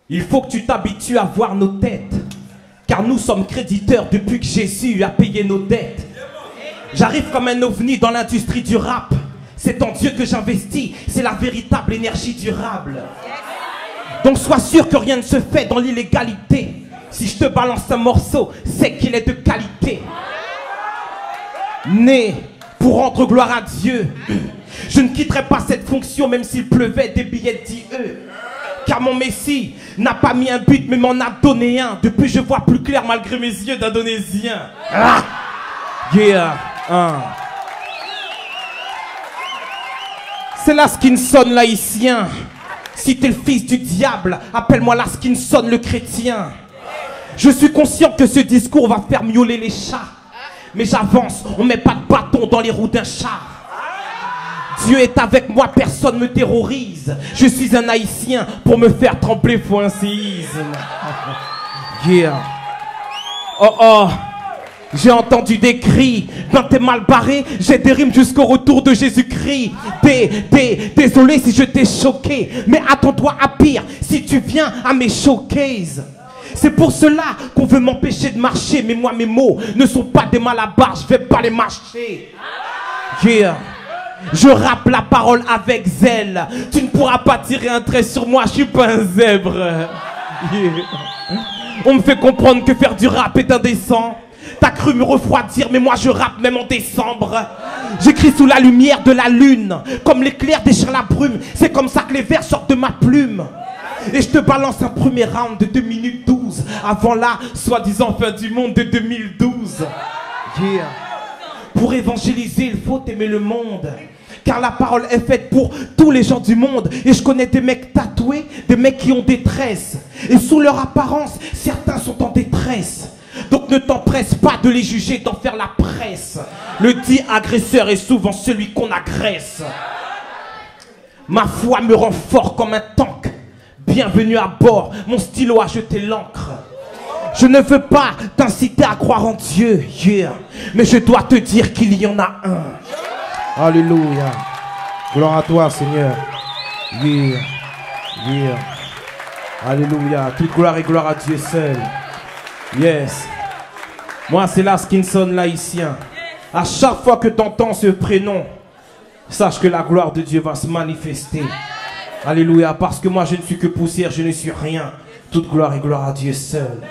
Il faut que tu t'habitues à voir nos têtes, car nous sommes créditeurs depuis que Jésus a payé nos dettes. J'arrive comme un ovni dans l'industrie du rap. C'est en Dieu que j'investis, c'est la véritable énergie durable. Donc sois sûr que rien ne se fait dans l'illégalité. Si je te balance un morceau, c'est qu'il est de qualité. Né pour rendre gloire à Dieu, je ne quitterai pas cette fonction même s'il pleuvait des billets d'IE. Car mon Messie n'a pas mis un but mais m'en a donné un. Depuis je vois plus clair malgré mes yeux d'Indonésien. Ah yeah. C'est la Skinson l'haïtien. Si t'es le fils du diable, appelle-moi la Skinson le chrétien. Je suis conscient que ce discours va faire miauler les chats. Mais j'avance, on met pas de bâton dans les roues d'un char. Dieu est avec moi, personne me terrorise. Je suis un haïtien, pour me faire trembler faut un séisme. Yeah. Oh oh. J'ai entendu des cris, ben t'es mal barré, j'ai des rimes jusqu'au retour de Jésus-Christ. Désolé si je t'ai choqué, mais attends-toi à pire si tu viens à mes showcases. C'est pour cela qu'on veut m'empêcher de marcher, mais moi mes mots ne sont pas des malabars, je vais pas les mâcher. Yeah. Je rappe la parole avec zèle, tu ne pourras pas tirer un trait sur moi, je suis pas un zèbre. Yeah. On me fait comprendre que faire du rap est indécent. T'as cru me refroidir, mais moi je rappe même en décembre. J'écris sous la lumière de la lune, comme l'éclair déchire la brume. C'est comme ça que les vers sortent de ma plume. Et je te balance un premier round de 2 minutes 12, avant la soi-disant fin du monde de 2012. Yeah. Pour évangéliser, il faut aimer le monde. Car la parole est faite pour tous les gens du monde. Et je connais des mecs tatoués, des mecs qui ont des tresses. Et sous leur apparence, certains sont en détresse. Donc ne t'empresse pas de les juger, d'en faire la presse. Le dit agresseur est souvent celui qu'on agresse. Ma foi me rend fort comme un tank. Bienvenue à bord, mon stylo a jeté l'encre. Je ne veux pas t'inciter à croire en Dieu, yeah. Mais je dois te dire qu'il y en a un. Alléluia. Gloire à toi, Seigneur. Yeah. Yeah. Alléluia. Toute gloire et gloire à Dieu seul. Yes. Moi, c'est la Skinson l'haïtien. À chaque fois que tu entends ce prénom, sache que la gloire de Dieu va se manifester. Alléluia. Parce que moi, je ne suis que poussière, je ne suis rien. Toute gloire et gloire à Dieu seul.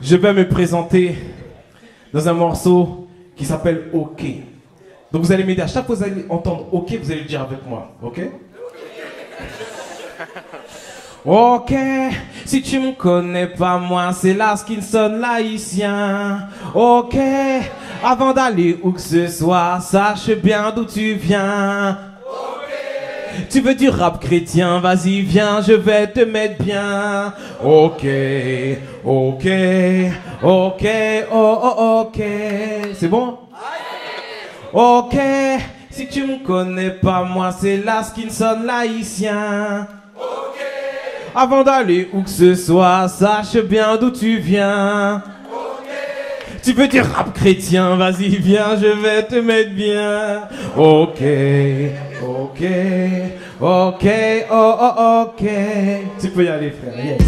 Je vais me présenter dans un morceau qui s'appelle OK. Donc vous allez m'aider. À chaque fois que vous allez entendre OK, vous allez le dire avec moi. OK? OK, si tu me connais pas, moi c'est la Skinson l'haïtien. OK, avant d'aller où que ce soit, sache bien d'où tu viens. OK, tu veux du rap chrétien, vas-y viens, je vais te mettre bien. OK, OK, OK, oh, oh, OK. C'est bon? OK, si tu me connais pas, moi c'est la Skinson l'haïtien. Avant d'aller où que ce soit, sache bien d'où tu viens. Okay. Tu veux du rap chrétien, vas-y viens, je vais te mettre bien. OK, OK, OK, oh, oh, OK. Tu peux y aller frère, yes.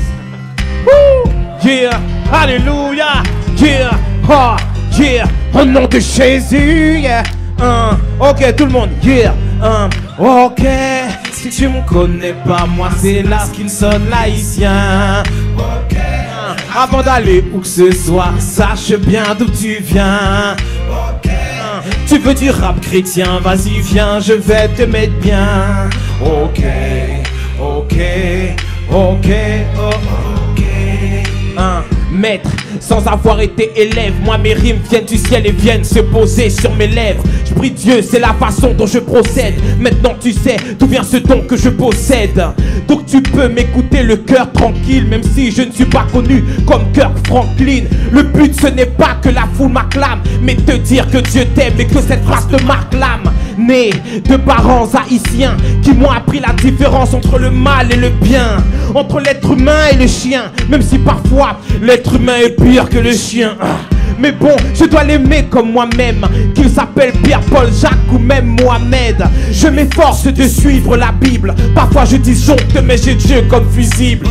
Woo! Yeah, alléluia, yeah, oh, yeah, au nom de Jésus, yeah. OK, tout le monde, yeah, OK. Si tu me connais pas, moi c'est la Skinson l'haïtien. OK. Avant d'aller où que ce soit, sache bien d'où tu viens. OK. Tu veux du rap chrétien, vas-y viens, je vais te mettre bien. OK, OK, OK, oh, OK. Maître, sans avoir été élève, moi mes rimes viennent du ciel et viennent se poser sur mes lèvres. Je prie Dieu, c'est la façon dont je procède. Maintenant tu sais d'où vient ce don que je possède. Donc tu peux m'écouter le cœur tranquille, même si je ne suis pas connu comme Kirk Franklin. Le but ce n'est pas que la foule m'acclame, mais te dire que Dieu t'aime et que cette phrase te marque l'âme. Né de parents haïtiens qui m'ont appris la différence entre le mal et le bien, entre l'être humain et le chien, même si parfois l'être humain est pire que le chien. Mais bon, je dois l'aimer comme moi-même, qu'il s'appelle Pierre, Paul, Jacques ou même Mohamed. Je m'efforce de suivre la Bible. Parfois je disjoncte mais j'ai Dieu comme fusible.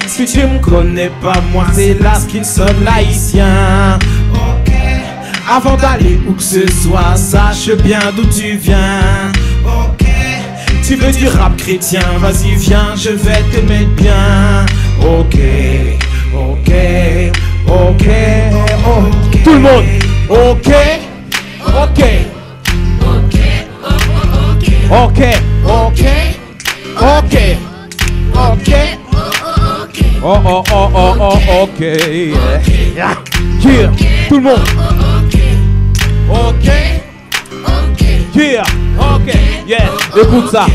Si tu me connais pas, moi c'est Laskinson l'haïtien. Avant d'aller où que ce soit, sache bien d'où tu viens. Tu veux du rap chrétien, vas-y viens, je vais te mettre bien. Ok. Tout le monde. Ok. Ok. Yeah. Tout le monde. Ok. Yeah. Écoute ça.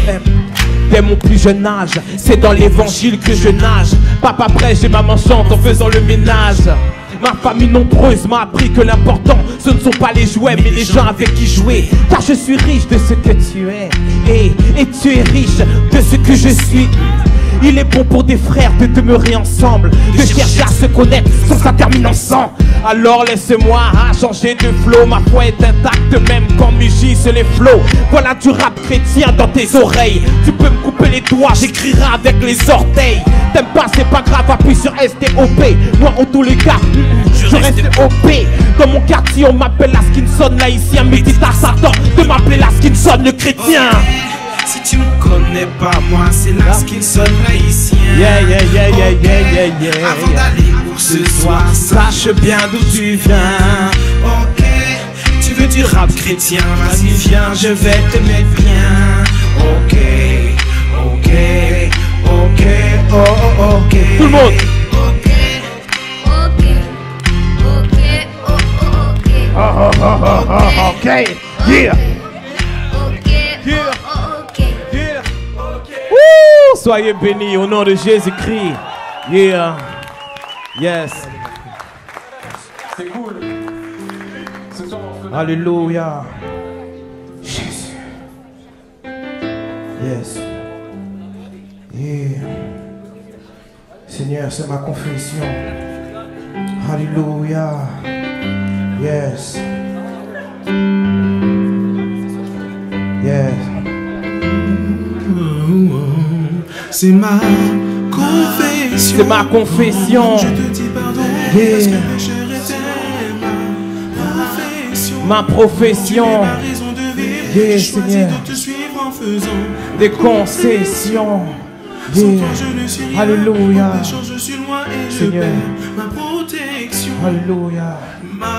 Dès mon plus jeune âge, c'est dans l'évangile que je nage. Papa prêche et maman chante en faisant le ménage. Ma famille nombreuse m'a appris que l'important, ce ne sont pas les jouets, mais les gens avec qui jouer. Car je suis riche de ce que tu es, et tu es riche de ce que je suis. Il est bon pour des frères de demeurer ensemble, de chercher à se connaître sans que ça termine ensemble. Alors laisse-moi changer de flow. Ma foi est intacte même quand mugissent les flots. Voilà du rap chrétien dans tes oreilles. Tu peux me couper les doigts, j'écrirai avec les orteils. T'aimes pas, c'est pas grave, appuie sur STOP. Moi en tous les cas, je reste OP. Dans mon quartier on m'appelle Laskinson l'haïtien, mais dis à Satan de m'appeler Laskinson le chrétien. Si tu me connais pas, moi c'est Laskinson l'haïtien. Yeah. Avant d'aller où que ce soit, sache bien d'où tu viens. Ok. Tu veux du rap chrétien, vas-y viens, je vais te mettre bien. Ok. Tout le monde. Ok. Yeah. Woo! Soyez bénis au nom de Jésus-Christ. Yeah. Yes. C'est cool. Alléluia. Jésus. Yes. Yeah. Seigneur, c'est ma confession. Alléluia. Yes. Yes. C'est ma confession. C'est ma confession. Je te dis pardon parce que pécheur était ma profession. Ma profession. Tu es ma raison de vivre. Yeah, J'ai choisi Seigneur. de te suivre en faisant Des concessions. Sans Yeah. toi je ne suis rien. Alléluia. En péchant je suis loin et je Seigneur. perds ma protection. Alléluia. Ma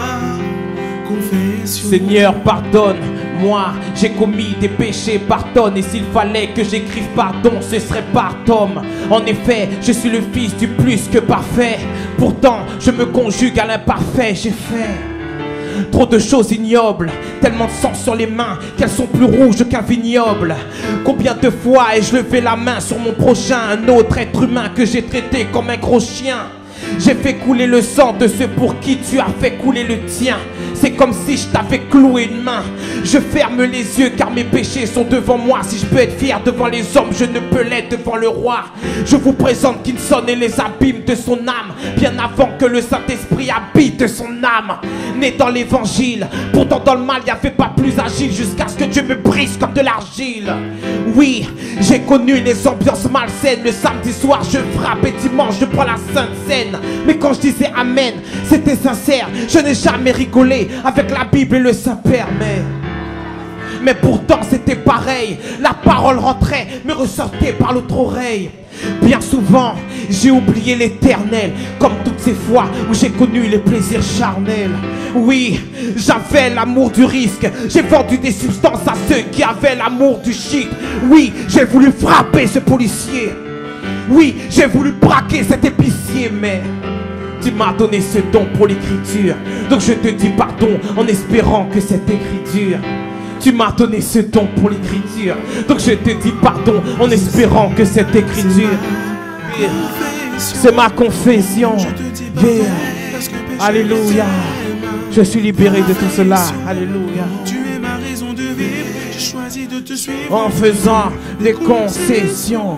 confession. Seigneur, pardonne-moi, j'ai commis des péchés, pardonne. Et s'il fallait que j'écrive pardon, ce serait par Tom. En effet, je suis le fils du plus que parfait. Pourtant, je me conjugue à l'imparfait. J'ai fait trop de choses ignobles, tellement de sang sur les mains qu'elles sont plus rouges qu'un vignoble. Combien de fois ai-je levé la main sur mon prochain, un autre être humain que j'ai traité comme un gros chien? J'ai fait couler le sang de ceux pour qui tu as fait couler le tien. C'est comme si je t'avais cloué une main. Je ferme les yeux car mes péchés sont devant moi. Si je peux être fier devant les hommes, je ne peux l'être devant le roi. Je vous présente Kinson et les abîmes de son âme, bien avant que le Saint-Esprit habite son âme. Né dans l'évangile, pourtant dans le mal il n'y avait pas plus agile, jusqu'à ce que Dieu me brise comme de l'argile. Oui, j'ai connu les ambiances malsaines. Le samedi soir je frappe et dimanche je prends la sainte scène. Mais quand je disais amen, c'était sincère. Je n'ai jamais rigolé avec la Bible et le Saint-Père. Mais pourtant c'était pareil. La parole rentrait mais ressortait par l'autre oreille. Bien souvent j'ai oublié l'éternel, comme toutes ces fois où j'ai connu les plaisirs charnels. Oui, j'avais l'amour du risque. J'ai vendu des substances à ceux qui avaient l'amour du shit. Oui, j'ai voulu frapper ce policier. Oui, j'ai voulu braquer cet épicier. Mais tu m'as donné ce don pour l'écriture, donc je te dis pardon en espérant que cette écriture. Tu m'as donné ce don pour l'écriture, donc je te dis pardon en espérant que cette écriture. C'est ma confession. Yeah. Alléluia. Je suis libéré de tout cela. Alléluia. Tu es ma raison de vivre. J'ai choisi de te suivre En faisant des concessions.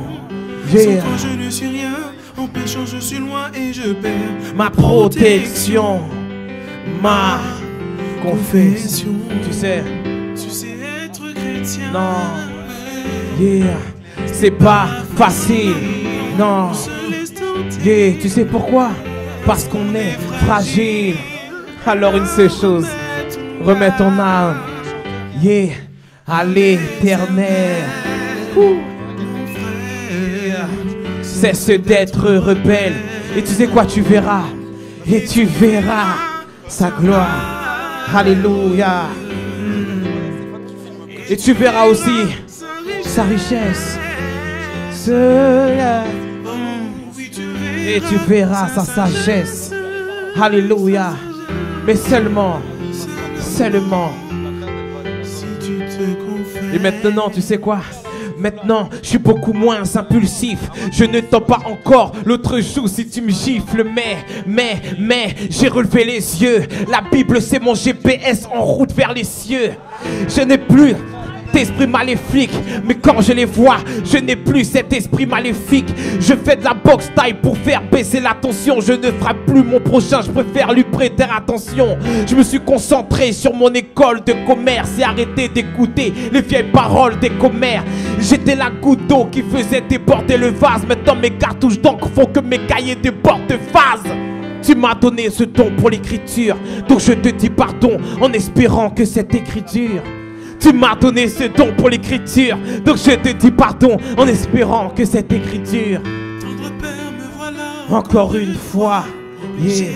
Yeah. Sans toi je ne suis rien. En péchant je suis loin et je perds Ma protection. ma confession. Tu sais être chrétien. Non, yeah, c'est pas facile. Non, yeah, tu sais pourquoi? Parce qu'on est fragile. Alors une seule chose, remets ton âme, yeah, à l'éternel. Yeah. Cesse d'être rebelle. Et tu sais quoi, tu verras. Et tu verras sa gloire. Alléluia. Et tu verras aussi sa richesse. Et tu verras sa sagesse. Alléluia. Mais seulement. Et maintenant, tu sais quoi? Maintenant, je suis beaucoup moins impulsif. Je ne t'en pas encore l'autre jour si tu me gifles. Mais, j'ai relevé les yeux. La Bible, c'est mon GPS en route vers les cieux. Je n'ai plus d'esprit maléfique, mais quand je les vois, je n'ai plus cet esprit maléfique. Je fais de la boxe taille pour faire baisser la tension. Je ne frappe plus mon prochain, je préfère lui prêter attention. Je me suis concentré sur mon école de commerce et arrêté d'écouter les vieilles paroles des commères. J'étais la goutte d'eau qui faisait déborder le vase. Maintenant mes cartouches d'encre font que mes cahiers débordent de phase. Tu m'as donné ce don pour l'écriture, donc je te dis pardon en espérant que cette écriture. Tu m'as donné ce don pour l'écriture, donc je te dis pardon en espérant que cette écriture. Tendre Père, me voilà. Encore une fois, yeah.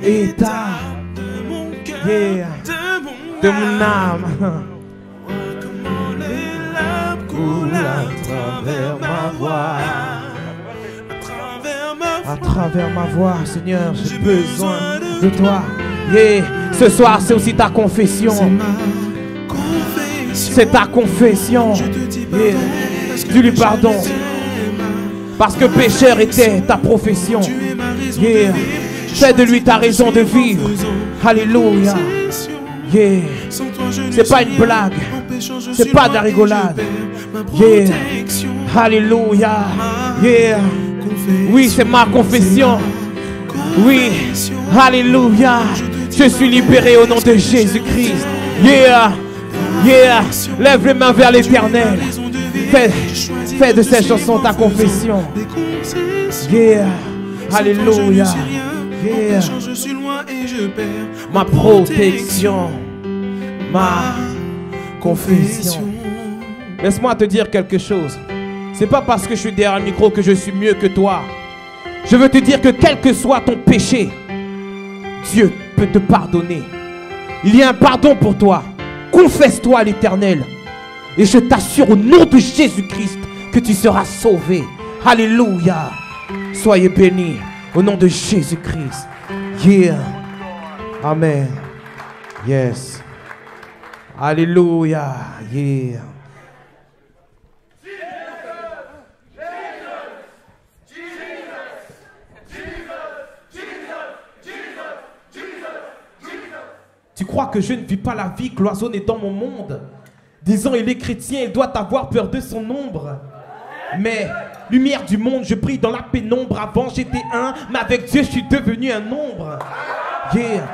État De mon cœur, yeah. de De mon âme. Vois comment les larmes coulent à travers ma voix. À travers ma voix, Seigneur, j'ai besoin de toi. Yeah. Ce soir, c'est aussi ta confession. C'est ta confession. Yeah. Dis-lui pardon. Parce que pécheur était ta profession. Yeah. Fais de lui ta raison de vivre. Alléluia. Yeah. C'est pas une blague. C'est pas de la rigolade. Yeah. Alléluia. Yeah. Oui, c'est ma confession. Oui. Alléluia. Je suis libéré au nom de Jésus-Christ. Yeah. Yeah. Lève les mains vers l'éternel. Fais de cette chanson ta confession. Yeah. Alléluia. Yeah. Ma protection. Ma confession. Laisse-moi te dire quelque chose. C'est pas parce que je suis derrière le micro que je suis mieux que toi. Je veux te dire que quel que soit ton péché, Dieu peut te pardonner. Il y a un pardon pour toi. Confesse-toi à l'Éternel. Et je t'assure au nom de Jésus-Christ que tu seras sauvé. Alléluia. Soyez bénis au nom de Jésus-Christ. Yeah. Amen. Yes. Alléluia. Yeah. Tu crois que je ne vis pas la vie cloisonnée dans mon monde? Disant il est chrétien, il doit avoir peur de son ombre. Mais, lumière du monde, je brille dans la pénombre. Avant j'étais un, mais avec Dieu je suis devenu un nombre. Yeah.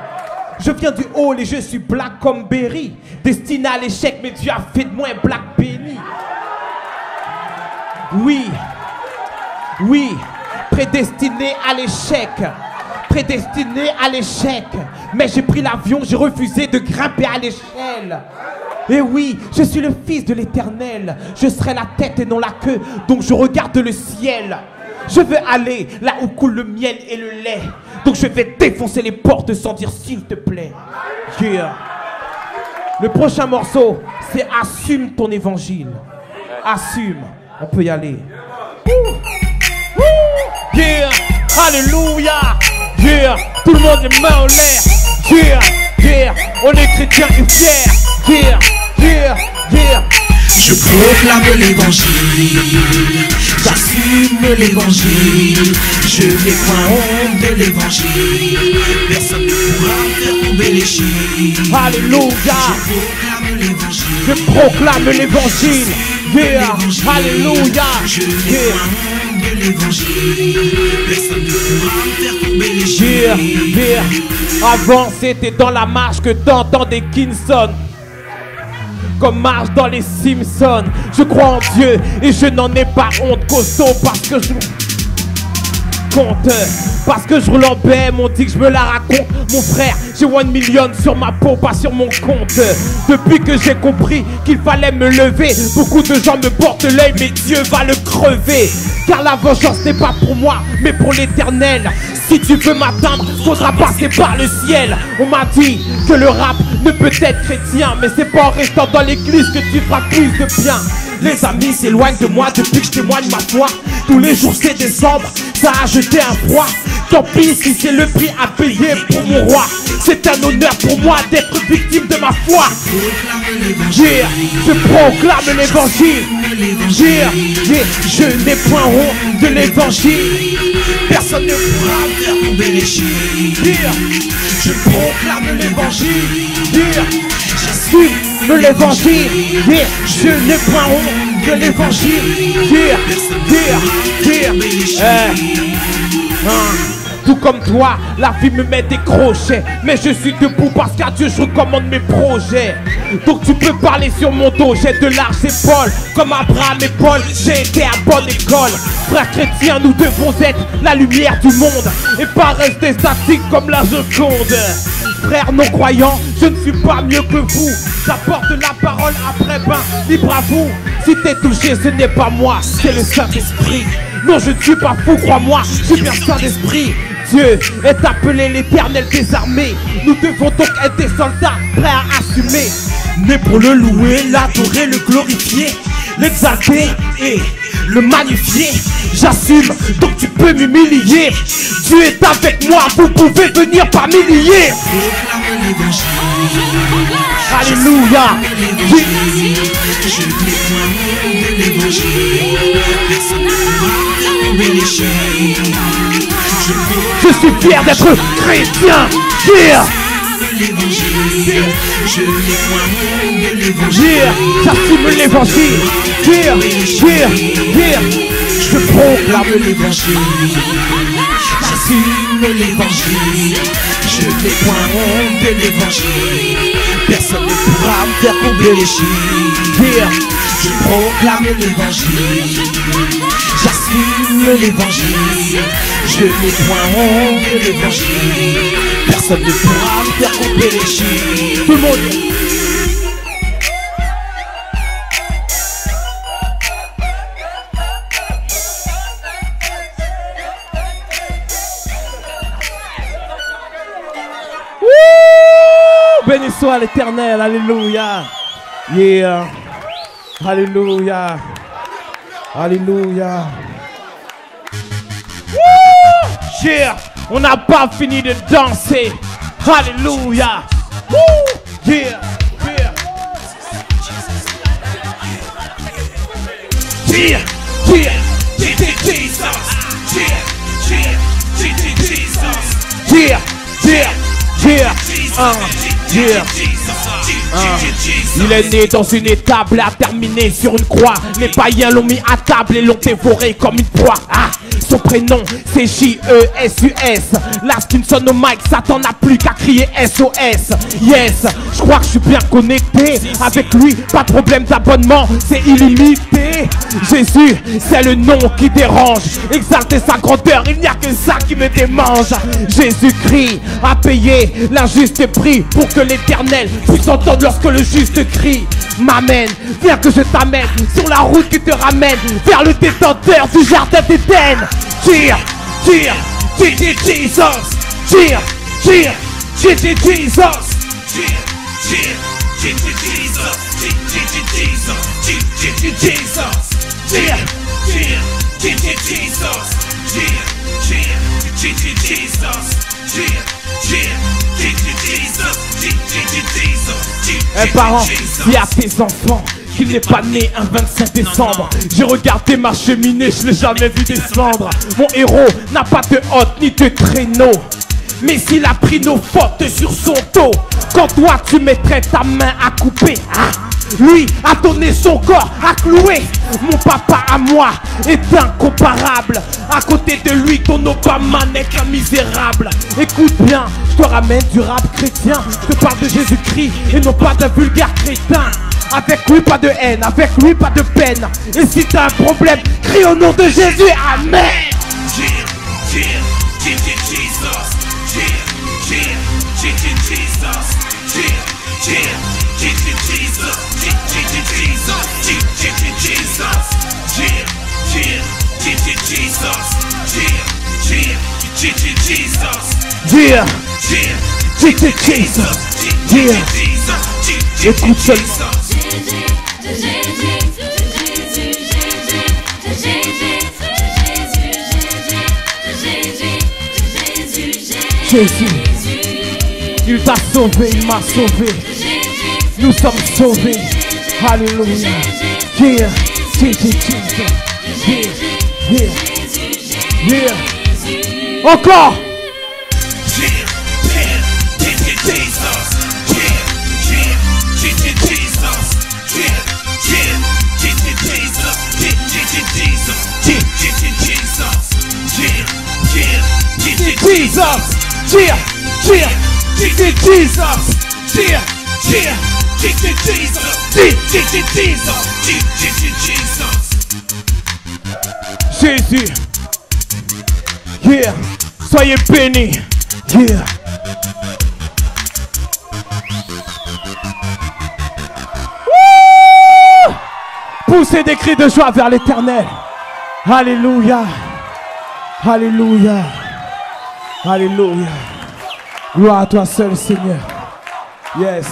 Je viens du hall et je suis black comme Berry. Destiné à l'échec, mais Dieu a fait de moi un black béni. Oui, prédestiné à l'échec. Prédestiné à l'échec. Mais j'ai pris l'avion, j'ai refusé de grimper à l'échelle. Et oui, je suis le fils de l'Éternel. Je serai la tête et non la queue, donc je regarde le ciel. Je veux aller là où coule le miel et le lait. Donc je vais défoncer les portes sans dire s'il te plaît. Yeah. Le prochain morceau, c'est assume ton évangile. Assume. On peut y aller. Yeah. Alléluia. Yeah. Tout le monde les mains en l'air. Yeah. Yeah. On est chrétien et fier. Yeah. Yeah. Yeah. Je proclame l'évangile, j'assume l'évangile, je n'ai point honte de l'évangile, personne ne pourra faire tomber les chiffres. Alléluia. Je proclame l'évangile, Yeah. Alléluia. je n'ai point honte de l'évangile. Personne ne pourra me faire tomber les cheveux. Avant c'était dans la marche que t'entendais Kinson. Comme marche dans les Simpsons. Je crois en Dieu et je n'en ai pas honte. Costaud parce que je compte. Parce que je roule en BM, on dit que je me la raconte. Mon frère, j'ai 1 million sur ma peau, pas sur mon compte. Depuis que j'ai compris qu'il fallait me lever, beaucoup de gens me portent l'œil, mais Dieu va le crever. Car la vengeance n'est pas pour moi, mais pour l'éternel. Si tu veux m'atteindre, faudra passer par le ciel. On m'a dit que le rap ne peut être chrétien, mais c'est pas en restant dans l'église que tu feras plus de bien. Les amis s'éloignent de moi depuis que je témoigne ma foi. Tous les jours c'est décembre, ça a jeté un froid. Tant pis si c'est le prix à payer pour mon roi. C'est un honneur pour moi d'être victime de ma foi. Je proclame l'évangile. Je n'ai point honte de l'évangile. Personne ne pourra me faire tomber les cheveux. Je proclame l'évangile. J'assume l'évangile. Je n'ai point honte de l'évangile. Tout comme toi, la vie me met des crochets. Mais je suis debout parce qu'à Dieu je recommande mes projets. Donc tu peux parler sur mon dos, j'ai de larges épaules. Comme Abraham et Paul, j'ai été à bonne école. Frères chrétiens, nous devons être la lumière du monde et pas rester statiques comme la Joconde. Frères non croyants, je ne suis pas mieux que vous. J'apporte la parole après, libre à vous. Si t'es touché, ce n'est pas moi, c'est le Saint-Esprit. Non, je ne suis pas fou, crois-moi, je suis bien Saint-Esprit. Dieu est appelé l'Éternel des armées. Nous devons donc être des soldats prêts à assumer. Né pour le louer, l'adorer, le glorifier, l'exalter et le magnifier. J'assume, donc tu peux m'humilier. Dieu est avec moi, vous pouvez venir par milliers. Alléluia. Je suis fier d'être chrétien. J'assume l'évangile. Je proclame l'évangile. J'assume l'évangile. Je n'ai point honte de l'évangile. Personne ne pourra me faire tomber les cheveux. Je proclame l'évangile. J'assume l'évangile. Je n'ai point honte de l'évangile. Personne ne pourra me faire tomber les cheveux. Tout le monde. Béni soit l'Éternel, alléluia. Yeah. Alléluia. Alléluia. Yeah. On n'a pas fini de danser. Alléluia. Yeah. Il est né dans une étable, a terminé sur une croix. Les païens l'ont mis à table et l'ont dévoré comme une proie. Son prénom c'est J-E-S-U-S. Laskinson au mic, Satan n'a plus qu'à crier SOS. Yes, je crois que je suis bien connecté avec lui, pas de problème d'abonnement, c'est illimité. Jésus, c'est le nom qui dérange. Exalter sa grandeur, il n'y a que ça qui me démange. Jésus-Christ a payé l'injuste prix pour que l'Éternel puisse entendre lorsque le juste crie. M'amène, viens que je t'amène sur la route qui te ramène vers le détenteur du jardin d'Éden. Jesus, Jesus, parents, dis à tes enfants qu'il n'est pas né un 25 décembre. J'ai regardé ma cheminée, je l'ai jamais vu descendre. Mon héros n'a pas de hotte ni de traîneau, mais s'il a pris nos fautes sur son dos. Quand toi tu mettrais ta main à couper, lui a donné son corps à clouer. Mon papa à moi est incomparable. À côté de lui, ton Obama n'est qu'un misérable. Écoute bien, je te ramène du rap chrétien. Je te parle de Jésus-Christ et non pas d'un vulgaire crétin. Avec lui pas de haine, avec lui pas de peine. Et si t'as un problème, crie au nom de Jésus, amen. Écoute seulement. Jésus, il t'a sauvé, il m'a sauvé. Nous sommes sauvés. Alléluia. Yeah, encore. Jésus, yeah, soyez bénis, yeah. Poussez des cris de joie vers l'Éternel. Alléluia, alléluia, alléluia. Gloire à toi seul, Seigneur. Yes.